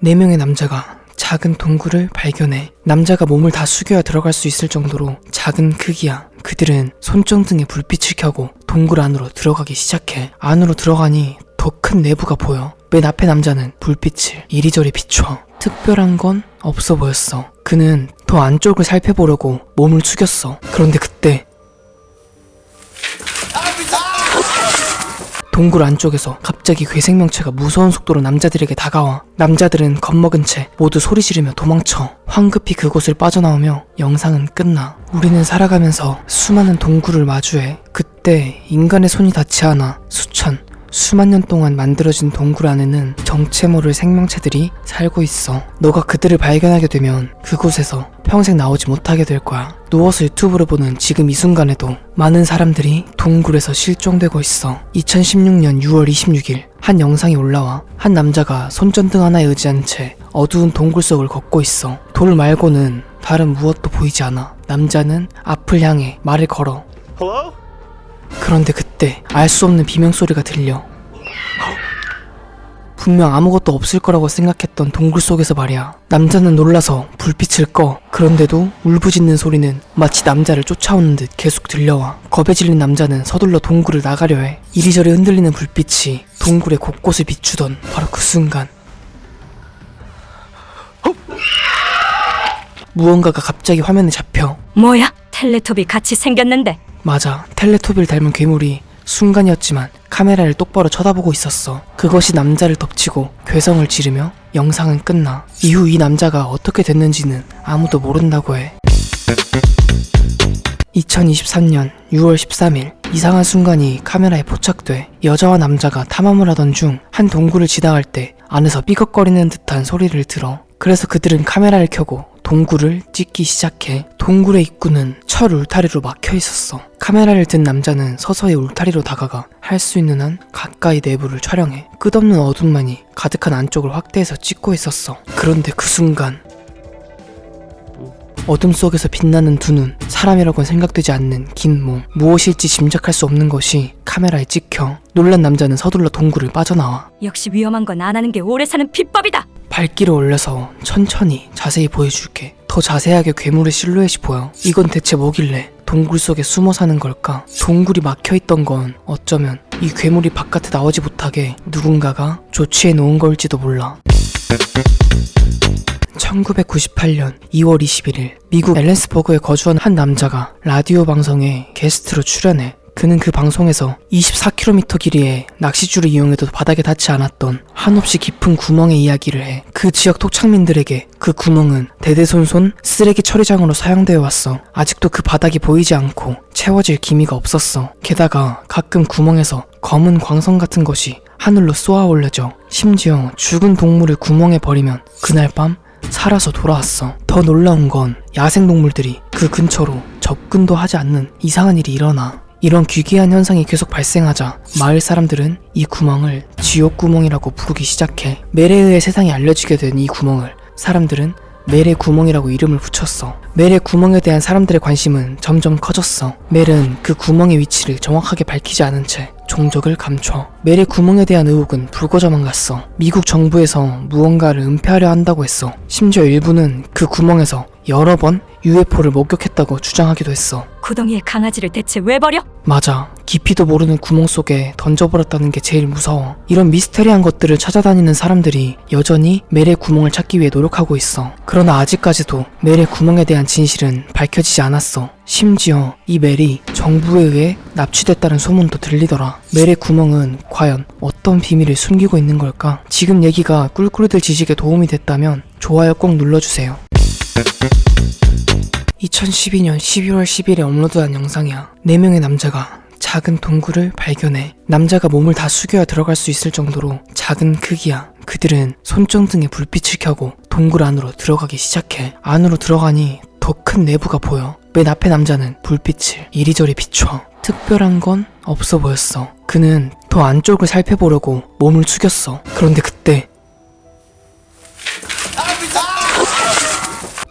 4명의 남자가 작은 동굴을 발견해. 남자가 몸을 다 숙여야 들어갈 수 있을 정도로 작은 크기야. 그들은 손전등에 불빛을 켜고 동굴 안으로 들어가기 시작해. 안으로 들어가니 더 큰 내부가 보여. 맨 앞에 남자는 불빛을 이리저리 비춰. 특별한 건 없어 보였어. 그는 더 안쪽을 살펴보려고 몸을 숙였어. 그런데 그때 동굴 안쪽에서 갑자기 괴생명체가 무서운 속도로 남자들에게 다가와. 남자들은 겁먹은 채 모두 소리 지르며 도망쳐. 황급히 그곳을 빠져나오며 영상은 끝나. 우리는 살아가면서 수많은 동굴을 마주해. 그때 인간의 손이 닿지 않아 수만 년 동안 만들어진 동굴 안에는 정체 모를 생명체들이 살고 있어. 너가 그들을 발견하게 되면 그곳에서 평생 나오지 못하게 될 거야. 누워서 유튜브를 보는 지금 이 순간에도 많은 사람들이 동굴에서 실종되고 있어. 2016년 6월 26일 한 영상이 올라와. 한 남자가 손전등 하나에 의지한 채 어두운 동굴 속을 걷고 있어. 돌 말고는 다른 무엇도 보이지 않아. 남자는 앞을 향해 말을 걸어. Hello? 그런데 그때 알 수 없는 비명소리가 들려. 분명 아무것도 없을 거라고 생각했던 동굴 속에서 말이야. 남자는 놀라서 불빛을 꺼. 그런데도 울부짖는 소리는 마치 남자를 쫓아오는 듯 계속 들려와. 겁에 질린 남자는 서둘러 동굴을 나가려 해. 이리저리 흔들리는 불빛이 동굴의 곳곳을 비추던 바로 그 순간 무언가가 갑자기 화면에 잡혀. 뭐야? 텔레토비 같이 생겼는데. 맞아, 텔레토비를 닮은 괴물이 순간이었지만 카메라를 똑바로 쳐다보고 있었어. 그것이 남자를 덮치고 괴성을 지르며 영상은 끝나. 이후 이 남자가 어떻게 됐는지는 아무도 모른다고 해. 2023년 6월 13일 이상한 순간이 카메라에 포착돼. 여자와 남자가 탐험을 하던 중 한 동굴을 지나갈 때 안에서 삐걱거리는 듯한 소리를 들어. 그래서 그들은 카메라를 켜고 동굴을 찍기 시작해. 동굴의 입구는 철 울타리로 막혀 있었어. 카메라를 든 남자는 서서히 울타리로 다가가 할 수 있는 한 가까이 내부를 촬영해. 끝없는 어둠만이 가득한 안쪽을 확대해서 찍고 있었어. 그런데 그 순간 어둠 속에서 빛나는 두 눈, 사람이라고는 생각되지 않는 긴 몸, 무엇일지 짐작할 수 없는 것이 카메라에 찍혀. 놀란 남자는 서둘러 동굴을 빠져나와. 역시 위험한 건 안 하는 게 오래 사는 비법이다. 발길을 올려서 천천히 자세히 보여줄게. 더 자세하게 괴물의 실루엣이 보여. 이건 대체 뭐길래 동굴 속에 숨어 사는 걸까? 동굴이 막혀있던 건 어쩌면 이 괴물이 바깥에 나오지 못하게 누군가가 조치해 놓은 걸지도 몰라. 1998년 2월 21일 미국 앨런스버그에 거주한 한 남자가 라디오 방송에 게스트로 출연해. 그는 그 방송에서 24km 길이의 낚시줄을 이용해도 바닥에 닿지 않았던 한없이 깊은 구멍의 이야기를 해. 그 지역 토착민들에게 그 구멍은 대대손손 쓰레기 처리장으로 사용되어 왔어. 아직도 그 바닥이 보이지 않고 채워질 기미가 없었어. 게다가 가끔 구멍에서 검은 광선 같은 것이 하늘로 쏘아 올려져. 심지어 죽은 동물을 구멍에 버리면 그날 밤 살아서 돌아왔어. 더 놀라운 건 야생동물들이 그 근처로 접근도 하지 않는 이상한 일이 일어나. 이런 귀기한 현상이 계속 발생하자 마을 사람들은 이 구멍을 지옥구멍이라고 부르기 시작해. 멜에 의해 세상에 알려지게 된 이 구멍을 사람들은 멜의 구멍이라고 이름을 붙였어. 멜의 구멍에 대한 사람들의 관심은 점점 커졌어. 멜은 그 구멍의 위치를 정확하게 밝히지 않은 채 종적을 감춰. 멜의 구멍에 대한 의혹은 불거져만 갔어. 미국 정부에서 무언가를 은폐하려 한다고 했어. 심지어 일부는 그 구멍에서 여러 번 UFO를 목격했다고 주장하기도 했어. 구덩이에 강아지를 대체 왜 버려? 맞아. 깊이도 모르는 구멍 속에 던져버렸다는 게 제일 무서워. 이런 미스테리한 것들을 찾아다니는 사람들이 여전히 멜의 구멍을 찾기 위해 노력하고 있어. 그러나 아직까지도 멜의 구멍에 대한 진실은 밝혀지지 않았어. 심지어 이 멜이 정부에 의해 납치됐다는 소문도 들리더라. 멜의 구멍은 과연 어떤 비밀을 숨기고 있는 걸까? 지금 얘기가 꿀꿀이들 지식에 도움이 됐다면 좋아요 꼭 눌러주세요. 2012년 12월 10일에 업로드한 영상이야. 4명의 남자가 작은 동굴을 발견해. 남자가 몸을 다 숙여야 들어갈 수 있을 정도로 작은 크기야. 그들은 손전등에 불빛을 켜고 동굴 안으로 들어가기 시작해. 안으로 들어가니 더 큰 내부가 보여. 맨 앞에 남자는 불빛을 이리저리 비춰. 특별한 건 없어 보였어. 그는 더 안쪽을 살펴보려고 몸을 숙였어. 그런데 그때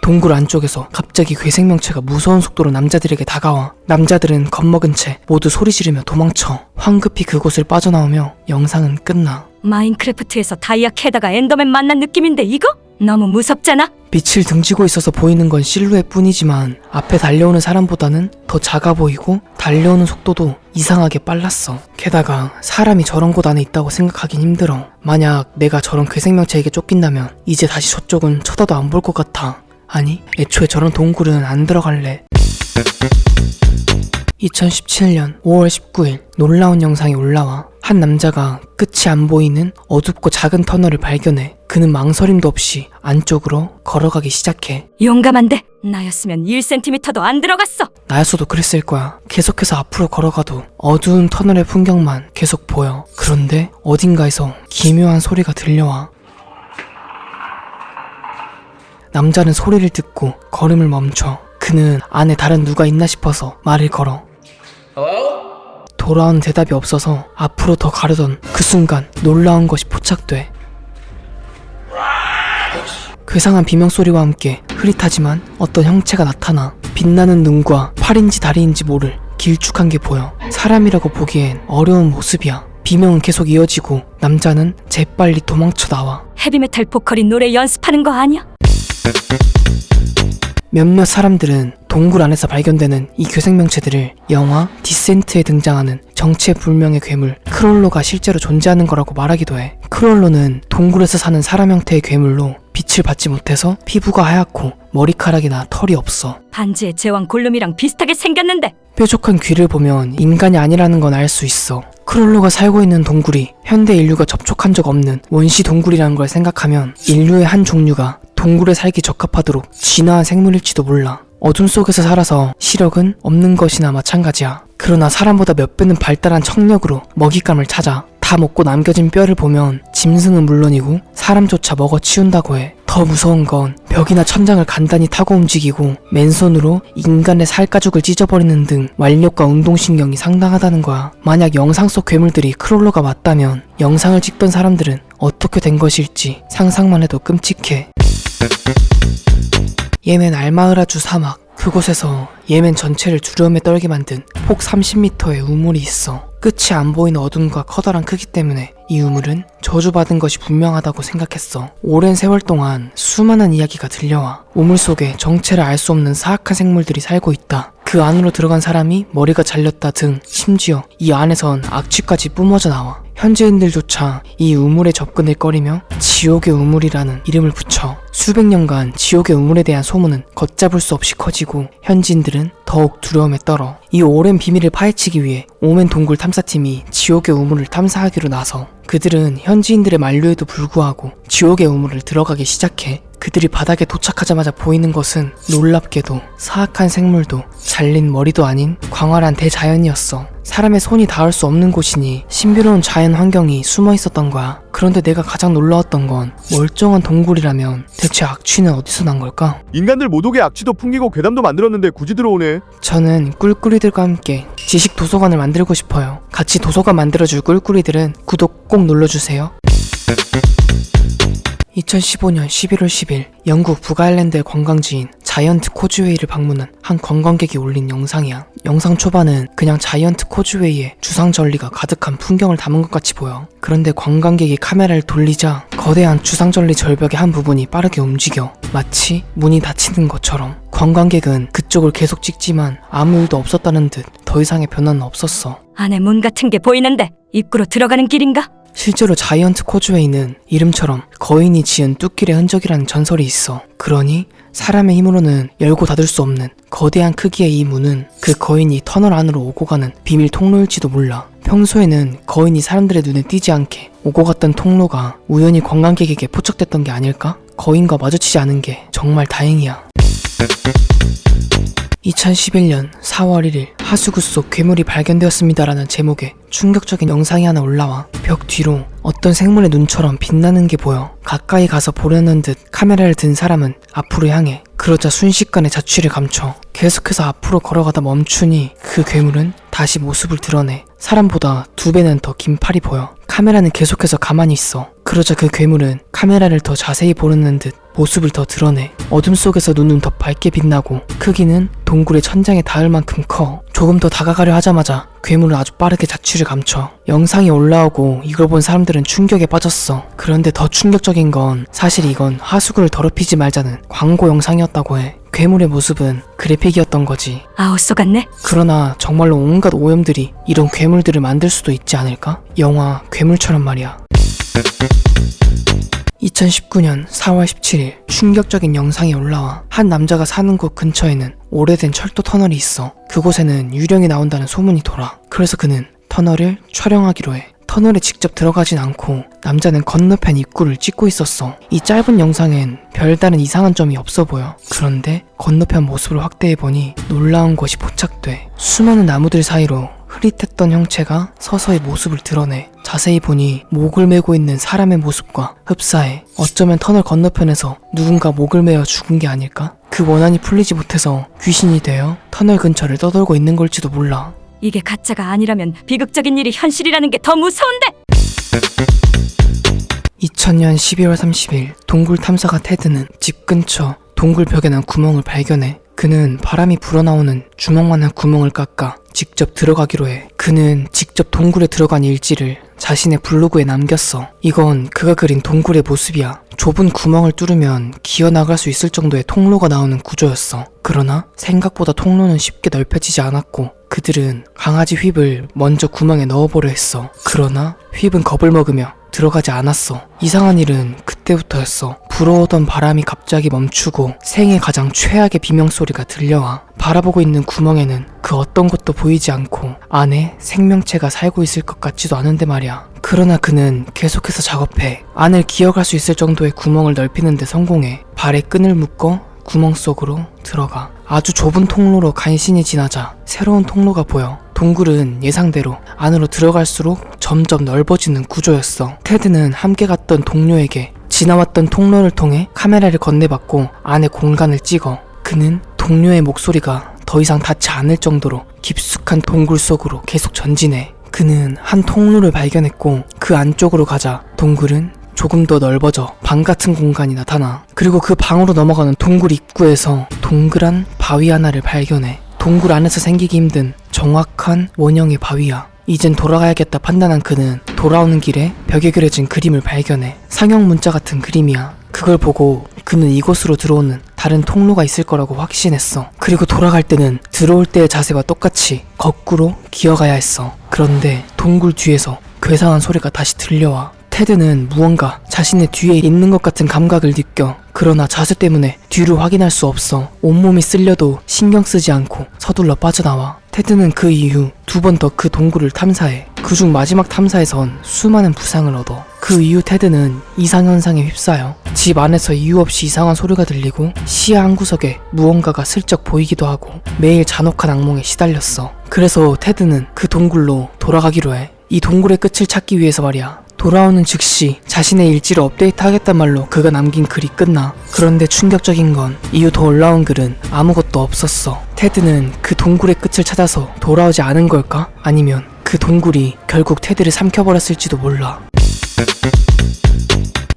동굴 안쪽에서 갑자기 괴생명체가 무서운 속도로 남자들에게 다가와. 남자들은 겁먹은 채 모두 소리 지르며 도망쳐. 황급히 그곳을 빠져나오며 영상은 끝나. 마인크래프트에서 다이아 캐다가 엔더맨 만난 느낌인데 이거? 너무 무섭잖아? 빛을 등지고 있어서 보이는 건 실루엣 뿐이지만 앞에 달려오는 사람보다는 더 작아 보이고 달려오는 속도도 이상하게 빨랐어. 게다가 사람이 저런 곳 안에 있다고 생각하긴 힘들어. 만약 내가 저런 괴생명체에게 쫓긴다면 이제 다시 저쪽은 쳐다도 안 볼 것 같아. 아니, 애초에 저런 동굴은 안 들어갈래. 2017년 5월 19일 놀라운 영상이 올라와 한 남자가 끝이 안 보이는 어둡고 작은 터널을 발견해 그는 망설임도 없이 안쪽으로 걸어가기 시작해. 용감한데 나였으면 1cm도 안 들어갔어. 나였어도 그랬을 거야. 계속해서 앞으로 걸어가도 어두운 터널의 풍경만 계속 보여. 그런데 어딘가에서 기묘한 소리가 들려와. 남자는 소리를 듣고 걸음을 멈춰. 그는 안에 다른 누가 있나 싶어서 말을 걸어. 돌아온 대답이 없어서 앞으로 더 가려던 그 순간 놀라운 것이 포착돼. 괴상한 비명소리와 함께 흐릿하지만 어떤 형체가 나타나 빛나는 눈과 팔인지 다리인지 모를 길쭉한 게 보여. 사람이라고 보기엔 어려운 모습이야. 비명은 계속 이어지고 남자는 재빨리 도망쳐 나와. 헤비메탈 보컬이 노래 연습하는 거 아니야? 몇몇 사람들은 동굴 안에서 발견되는 이 괴생명체들을 영화 디센트에 등장하는 정체불명의 괴물 크롤로가 실제로 존재하는 거라고 말하기도 해. 크롤로는 동굴에서 사는 사람 형태의 괴물로 빛을 받지 못해서 피부가 하얗고 머리카락이나 털이 없어. 반지의 제왕 골룸이랑 비슷하게 생겼는데. 뾰족한 귀를 보면 인간이 아니라는 건 알 수 있어. 크롤로가 살고 있는 동굴이 현대 인류가 접촉한 적 없는 원시 동굴이라는 걸 생각하면 인류의 한 종류가 동굴에 살기 적합하도록 진화한 생물일지도 몰라. 어둠 속에서 살아서 시력은 없는 것이나 마찬가지야. 그러나 사람보다 몇 배는 발달한 청력으로 먹잇감을 찾아. 다 먹고 남겨진 뼈를 보면 짐승은 물론이고 사람조차 먹어치운다고 해. 더 무서운 건 벽이나 천장을 간단히 타고 움직이고 맨손으로 인간의 살가죽을 찢어버리는 등 완력과 운동신경이 상당하다는 거야. 만약 영상 속 괴물들이 크롤로가 맞다면 영상을 찍던 사람들은 어떻게 된 것일지 상상만 해도 끔찍해. 예멘 알마흐라주 사막. 그곳에서 예멘 전체를 두려움에 떨게 만든 폭 30m의 우물이 있어. 끝이 안 보이는 어둠과 커다란 크기 때문에 이 우물은 저주받은 것이 분명하다고 생각했어. 오랜 세월 동안 수많은 이야기가 들려와. 우물 속에 정체를 알 수 없는 사악한 생물들이 살고 있다. 그 안으로 들어간 사람이 머리가 잘렸다 등 심지어 이 안에선 악취까지 뿜어져 나와. 현지인들조차 이 우물에 접근을 꺼리며 지옥의 우물이라는 이름을 붙여. 수백 년간 지옥의 우물에 대한 소문은 걷잡을 수 없이 커지고 현지인들은 더욱 두려움에 떨어. 이 오랜 비밀을 파헤치기 위해 오멘 동굴 탐사팀이 지옥의 우물을 탐사하기로 나서 그들은 현지인들의 만류에도 불구하고 지옥의 우물을 들어가기 시작해. 그들이 바닥에 도착하자마자 보이는 것은 놀랍게도 사악한 생물도 잘린 머리도 아닌 광활한 대자연이었어. 사람의 손이 닿을 수 없는 곳이니 신비로운 자연 환경이 숨어 있었던 거야. 그런데 내가 가장 놀라웠던 건 멀쩡한 동굴이라면 대체 악취는 어디서 난 걸까? 인간들 못 오게 악취도 풍기고 괴담도 만들었는데 굳이 들어오네. 저는 꿀꿀이들과 함께 지식 도서관을 만들고 싶어요. 같이 도서관 만들어줄 꿀꿀이들은 구독 꼭 눌러주세요. 2015년 11월 10일 영국 북아일랜드의 관광지인 자이언트 코즈웨이를 방문한 한 관광객이 올린 영상이야. 영상 초반은 그냥 자이언트 코즈웨이에 주상절리가 가득한 풍경을 담은 것 같이 보여. 그런데 관광객이 카메라를 돌리자 거대한 주상절리 절벽의 한 부분이 빠르게 움직여. 마치 문이 닫히는 것처럼. 관광객은 그쪽을 계속 찍지만 아무 일도 없었다는 듯 더 이상의 변화는 없었어. 안에 문 같은 게 보이는데 입구로 들어가는 길인가? 실제로 자이언트 코즈웨이는 이름처럼 거인이 지은 뚝길의 흔적이라는 전설이 있어. 그러니 사람의 힘으로는 열고 닫을 수 없는 거대한 크기의 이 문은 그 거인이 터널 안으로 오고 가는 비밀 통로일지도 몰라. 평소에는 거인이 사람들의 눈에 띄지 않게 오고 갔던 통로가 우연히 관광객에게 포착됐던 게 아닐까? 거인과 마주치지 않은 게 정말 다행이야. 2011년 4월 1일 하수구 속 괴물이 발견되었습니다라는 제목의 충격적인 영상이 하나 올라와. 벽 뒤로 어떤 생물의 눈처럼 빛나는 게 보여. 가까이 가서 보려는 듯 카메라를 든 사람은 앞으로 향해. 그러자 순식간에 자취를 감춰 계속해서 앞으로 걸어가다 멈추니 그 괴물은 다시 모습을 드러내 사람보다 2배는 더 긴 팔이 보여. 카메라는 계속해서 가만히 있어. 그러자 그 괴물은 카메라를 더 자세히 보는 듯 모습을 더 드러내. 어둠 속에서 눈은 더 밝게 빛나고 크기는 동굴의 천장에 닿을 만큼 커. 조금 더 다가가려 하자마자 괴물은 아주 빠르게 자취를 감춰. 영상이 올라오고 이걸 본 사람들은 충격에 빠졌어. 그런데 더 충격적인 건 사실 이건 하수구를 더럽히지 말자는 광고 영상이었다고 해. 괴물의 모습은 그래픽이었던 거지. 아우 쏘갔네. 그러나 정말로 온갖 오염들이 이런 괴물들을 만들 수도 있지 않을까? 영화 괴물처럼 말이야. 2019년 4월 17일 충격적인 영상이 올라와. 한 남자가 사는 곳 근처에는 오래된 철도 터널이 있어. 그곳에는 유령이 나온다는 소문이 돌아. 그래서 그는 터널을 촬영하기로 해. 터널에 직접 들어가진 않고 남자는 건너편 입구를 찍고 있었어. 이 짧은 영상엔 별다른 이상한 점이 없어 보여. 그런데 건너편 모습을 확대해보니 놀라운 것이 포착돼. 수많은 나무들 사이로 흐릿했던 형체가 서서히 모습을 드러내. 자세히 보니 목을 메고 있는 사람의 모습과 흡사해. 어쩌면 터널 건너편에서 누군가 목을 메어 죽은 게 아닐까? 그 원한이 풀리지 못해서 귀신이 되어 터널 근처를 떠돌고 있는 걸지도 몰라. 이게 가짜가 아니라면 비극적인 일이 현실이라는 게 더 무서운데. 2000년 12월 30일 동굴 탐사가 테드는 집 근처 동굴 벽에 난 구멍을 발견해. 그는 바람이 불어나오는 주먹만한 구멍을 깎아 직접 들어가기로 해. 그는 직접 동굴에 들어간 일지를 자신의 블로그에 남겼어. 이건 그가 그린 동굴의 모습이야. 좁은 구멍을 뚫으면 기어나갈 수 있을 정도의 통로가 나오는 구조였어. 그러나 생각보다 통로는 쉽게 넓혀지지 않았고 그들은 강아지 휩을 먼저 구멍에 넣어보려 했어. 그러나 휩은 겁을 먹으며 들어가지 않았어. 이상한 일은 그때부터였어. 불어오던 바람이 갑자기 멈추고 생애 가장 최악의 비명소리가 들려와. 바라보고 있는 구멍에는 그 어떤 것도 보이지 않고 안에 생명체가 살고 있을 것 같지도 않은데 말이야. 그러나 그는 계속해서 작업해. 안을 기어갈 수 있을 정도의 구멍을 넓히는 데 성공해. 발에 끈을 묶어 구멍 속으로 들어가. 아주 좁은 통로로 간신히 지나자 새로운 통로가 보여. 동굴은 예상대로 안으로 들어갈수록 점점 넓어지는 구조였어. 테드는 함께 갔던 동료에게 지나왔던 통로를 통해 카메라를 건네받고 안의 공간을 찍어. 그는 동료의 목소리가 더 이상 닿지 않을 정도로 깊숙한 동굴 속으로 계속 전진해. 그는 한 통로를 발견했고 그 안쪽으로 가자 동굴은 조금 더 넓어져 방 같은 공간이 나타나. 그리고 그 방으로 넘어가는 동굴 입구에서 동그란 바위 하나를 발견해. 동굴 안에서 생기기 힘든 정확한 원형의 바위야. 이젠 돌아가야겠다 판단한 그는 돌아오는 길에 벽에 그려진 그림을 발견해. 상형 문자 같은 그림이야. 그걸 보고 그는 이곳으로 들어오는 다른 통로가 있을 거라고 확신했어. 그리고 돌아갈 때는 들어올 때의 자세와 똑같이 거꾸로 기어가야 했어. 그런데 동굴 뒤에서 괴상한 소리가 다시 들려와. 테드는 무언가 자신의 뒤에 있는 것 같은 감각을 느껴. 그러나 자세 때문에 뒤를 확인할 수 없어. 온몸이 쓸려도 신경 쓰지 않고 서둘러 빠져나와. 테드는 그 이후 2번 더 그 동굴을 탐사해. 그중 마지막 탐사에선 수많은 부상을 얻어. 그 이후 테드는 이상현상에 휩싸여. 집 안에서 이유 없이 이상한 소리가 들리고 시야 한 구석에 무언가가 슬쩍 보이기도 하고 매일 잔혹한 악몽에 시달렸어. 그래서 테드는 그 동굴로 돌아가기로 해. 이 동굴의 끝을 찾기 위해서 말이야. 돌아오는 즉시 자신의 일지를 업데이트하겠단 말로 그가 남긴 글이 끝나. 그런데 충격적인 건 이후 더 올라온 글은 아무것도 없었어. 테드는 그 동굴의 끝을 찾아서 돌아오지 않은 걸까? 아니면 그 동굴이 결국 테드를 삼켜버렸을지도 몰라.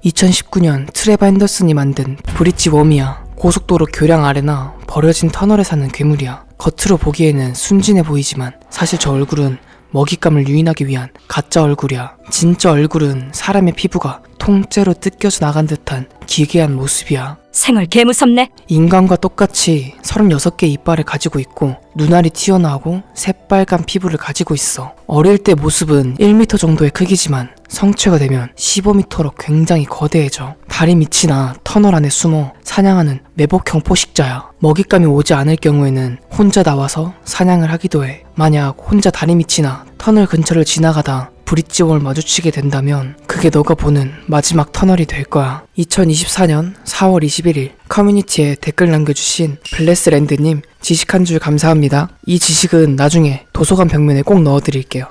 2019년 트레버 핸더슨이 만든 브릿지 웜이야. 고속도로 교량 아래나 버려진 터널에 사는 괴물이야. 겉으로 보기에는 순진해 보이지만 사실 저 얼굴은 먹잇감을 유인하기 위한 가짜 얼굴이야. 진짜 얼굴은 사람의 피부가 통째로 뜯겨져 나간 듯한 기괴한 모습이야. 생얼 개무섭네. 인간과 똑같이 36개의 이빨을 가지고 있고 눈알이 튀어나오고 새빨간 피부를 가지고 있어. 어릴 때 모습은 1m 정도의 크기지만 성체가 되면 15m로 굉장히 거대해져. 다리 밑이나 터널 안에 숨어 사냥하는 매복형 포식자야. 먹잇감이 오지 않을 경우에는 혼자 나와서 사냥을 하기도 해. 만약 혼자 다리 밑이나 터널 근처를 지나가다 브릿지원을 마주치게 된다면 그게 너가 보는 마지막 터널이 될 거야. 2024년 4월 21일 커뮤니티에 댓글 남겨주신 블레스랜드님 지식 한 줄 감사합니다. 이 지식은 나중에 도서관 벽면에 꼭 넣어드릴게요.